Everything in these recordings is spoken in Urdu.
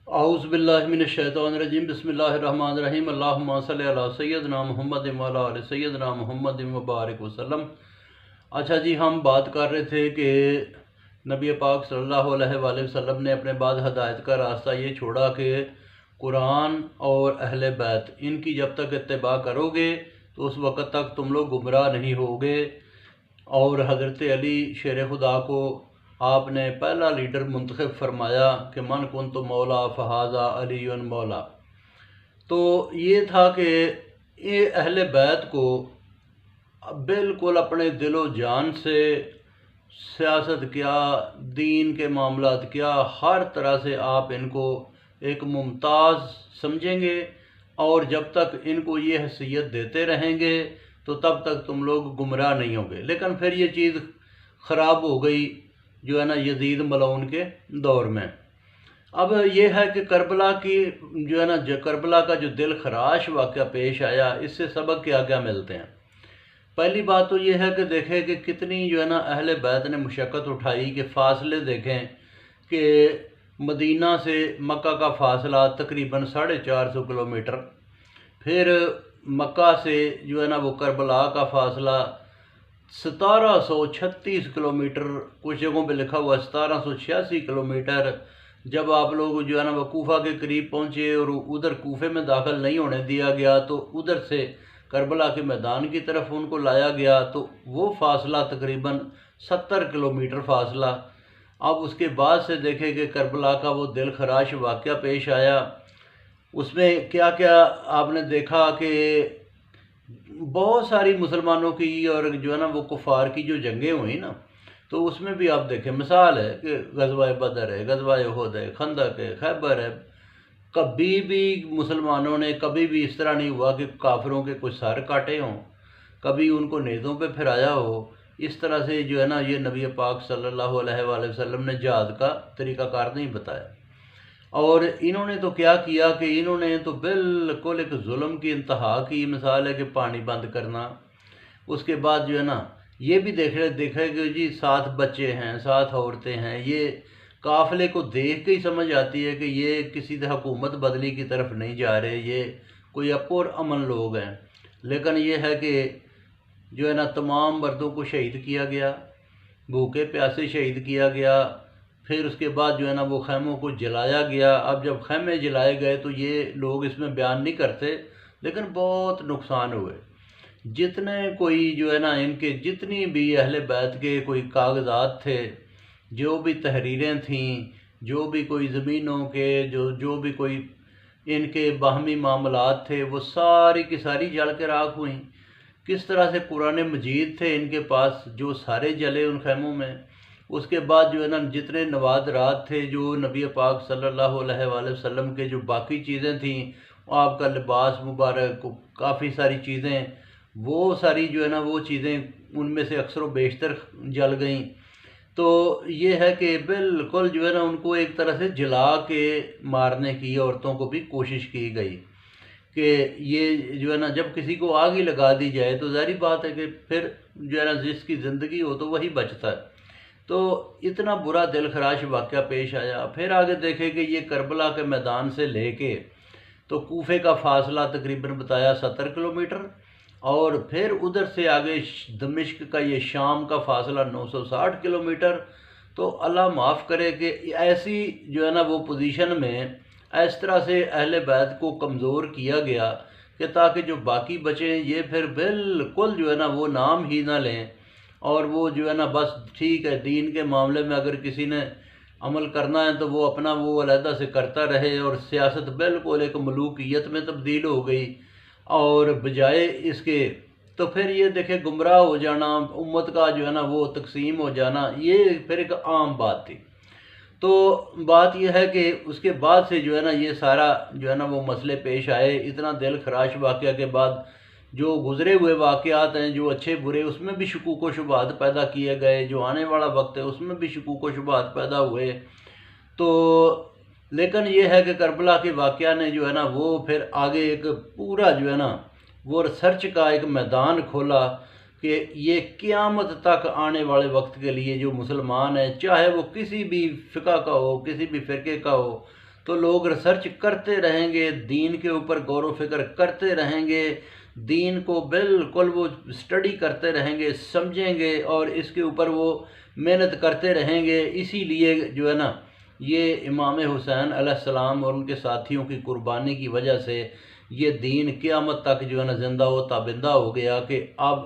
اعوذ باللہ من الشیطان الرجیم بسم اللہ الرحمن الرحیم اللہم صلی علی سیدنا محمد وعلی آل سیدنا محمد مبارک وسلم۔ اچھا جی، ہم بات کر رہے تھے کہ نبی پاک صلی اللہ علیہ وآلہ وسلم نے اپنے بعد ہدایت کا راستہ یہ چھوڑا کہ قرآن اور اہل بیت ان کی جب تک اتباع کرو گے تو اس وقت تک تم لوگ گمراہ نہیں ہوگے۔ اور حضرت علی شیر خدا کو آپ نے پہلا لیڈر منتخب فرمایا کہ من کنت مولا فہذا علی مولا۔ تو یہ تھا کہ یہ اہل بیت کو بالکل اپنے دل و جان سے سیاست کیا، دین کے معاملات کیا، ہر طرح سے آپ ان کو ایک ممتاز سمجھیں گے، اور جب تک ان کو یہ حیثیت دیتے رہیں گے تو تب تک تم لوگ گمراہ نہیں ہوں گے۔ لیکن پھر یہ چیز خراب ہو گئی جو ہے نا یزید ملعون کے دور میں۔ اب یہ ہے کہ کربلا کی جو ہے نا کربلا کا جو دل خراش واقعہ پیش آیا، اس سے سبق کیا کیا ملتے ہیں۔ پہلی بات تو یہ ہے کہ دیکھیں کہ کتنی جو ہے نا اہل بیت نے مشقت اٹھائی، کہ فاصلے دیکھیں کہ مدینہ سے مکہ کا فاصلہ تقریباً 450 کلومیٹر، پھر مکہ سے جو ہے نا وہ کربلا کا فاصلہ 1736 کلومیٹر، کچھ جگہوں پہ لکھا ہوا 1786 کلومیٹر۔ جب آپ لوگ جو ہے نا وہ کوفہ کے قریب پہنچے اور ادھر کوفے میں داخل نہیں ہونے دیا گیا تو ادھر سے کربلا کے میدان کی طرف ان کو لایا گیا، تو وہ فاصلہ تقریباً 70 کلومیٹر فاصلہ۔ اب اس کے بعد سے دیکھیں کہ کربلا کا وہ دل خراش واقعہ پیش آیا، اس میں کیا کیا آپ نے دیکھا کہ بہت ساری مسلمانوں کی اور جو ہے نا وہ کفار کی جو جنگیں ہوئیں نا، تو اس میں بھی آپ دیکھیں مثال ہے کہ غزوہ بدر ہے، غزوہ احد ہے، خندق ہے، خیبر ہے۔ کبھی بھی مسلمانوں نے کبھی بھی اس طرح نہیں ہوا کہ کافروں کے کچھ سر کاٹے ہوں، کبھی ان کو نیزوں پہ پھرایا ہو۔ اس طرح سے جو ہے نا یہ نبی پاک صلی اللہ علیہ وآلہ وسلم نے جہاد کا طریقہ کار نہیں بتایا۔ اور انہوں نے تو کیا کیا کہ انہوں نے تو بالکل ایک ظلم کی انتہا کی مثال ہے کہ پانی بند کرنا۔ اس کے بعد جو ہے نا یہ بھی دیکھے کہ جی 7 بچے ہیں، 7 عورتیں ہیں، یہ قافلے کو دیکھ کے ہی سمجھ آتی ہے کہ یہ کسی حکومت بدلی کی طرف نہیں جا رہے، یہ کوئی پر امن لوگ ہیں۔ لیکن یہ ہے کہ جو ہے نا تمام مردوں کو شہید کیا گیا، بھوکے پیاسے شہید کیا گیا۔ پھر اس کے بعد جو ہے نا وہ خیموں کو جلایا گیا۔ اب جب خیمے جلائے گئے تو یہ لوگ اس میں بیان نہیں کرتے، لیکن بہت نقصان ہوئے۔ جتنے کوئی جو ہے نا ان کے جتنی بھی اہل بیت کے کوئی کاغذات تھے، جو بھی تحریریں تھیں، جو بھی کوئی زمینوں کے جو بھی کوئی ان کے باہمی معاملات تھے، وہ ساری کی ساری جل کے راکھ ہوئیں۔ کس طرح سے قرآن مجید تھے ان کے پاس، جو سارے جلے ان خیموں میں۔ اس کے بعد جو ہے نا جتنے نوادرات تھے، جو نبی پاک صلی اللہ علیہ وآلہ وسلم کے جو باقی چیزیں تھیں، آپ کا لباس مبارک، کافی ساری چیزیں، وہ ساری جو ہے نا وہ چیزیں ان میں سے اکثر و بیشتر جل گئیں۔ تو یہ ہے کہ بالکل جو ہے نا ان کو ایک طرح سے جلا کے مارنے کی عورتوں کو بھی کوشش کی گئی کہ یہ جو ہے نا جب کسی کو آگ ہی لگا دی جائے تو ظاہری بات ہے کہ پھر جو ہے نا جس کی زندگی ہو تو وہی بچتا ہے۔ تو اتنا برا دل خراش واقعہ پیش آیا۔ پھر آگے دیکھیں کہ یہ کربلا کے میدان سے لے کے تو کوفے کا فاصلہ تقریباً بتایا 70 کلومیٹر، اور پھر ادھر سے آگے دمشق کا یہ شام کا فاصلہ 960 کلومیٹر۔ تو اللہ معاف کرے کہ ایسی جو ہے نا وہ پوزیشن میں اس طرح سے اہل بیت کو کمزور کیا گیا کہ تاکہ جو باقی بچیں یہ پھر بالکل جو ہے نا وہ نام ہی نہ لیں، اور وہ جو ہے نا بس ٹھیک ہے دین کے معاملے میں اگر کسی نے عمل کرنا ہے تو وہ اپنا وہ علیحدہ سے کرتا رہے، اور سیاست بالکل ایک ملوکیت میں تبدیل ہو گئی۔ اور بجائے اس کے تو پھر یہ دیکھیں گمراہ ہو جانا، امت کا جو ہے نا وہ تقسیم ہو جانا، یہ پھر ایک عام بات تھی۔ تو بات یہ ہے کہ اس کے بعد سے جو ہے نا یہ سارا جو ہے نا وہ مسئلے پیش آئے۔ اتنا دل خراش واقعہ کے بعد جو گزرے ہوئے واقعات ہیں، جو اچھے برے، اس میں بھی شکوک و شبہات پیدا کیے گئے، جو آنے والا وقت ہے اس میں بھی شکوک و شبہات پیدا ہوئے۔ تو لیکن یہ ہے کہ کربلا کے واقعہ نے جو ہے نا وہ پھر آگے ایک پورا جو ہے نا وہ ریسرچ کا ایک میدان کھولا کہ یہ قیامت تک آنے والے وقت کے لیے جو مسلمان ہیں، چاہے وہ کسی بھی فقہ کا ہو، کسی بھی فرقے کا ہو، تو لوگ ریسرچ کرتے رہیں گے، دین کے اوپر غور و فکر کرتے رہیں گے، دین کو بالکل وہ اسٹڈی کرتے رہیں گے، سمجھیں گے اور اس کے اوپر وہ محنت کرتے رہیں گے۔ اسی لیے جو ہے نا یہ امام حسین علیہ السلام اور ان کے ساتھیوں کی قربانی کی وجہ سے یہ دین قیامت تک جو ہے نا زندہ و تابندہ ہو گیا کہ اب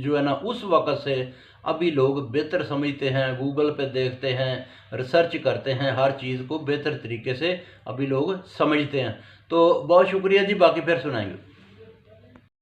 جو ہے نا اس وقت سے ابھی لوگ بہتر سمجھتے ہیں، گوگل پہ دیکھتے ہیں، ریسرچ کرتے ہیں، ہر چیز کو بہتر طریقے سے ابھی لوگ سمجھتے ہیں۔ تو بہت شکریہ جی، باقی پھر سنائیں گے۔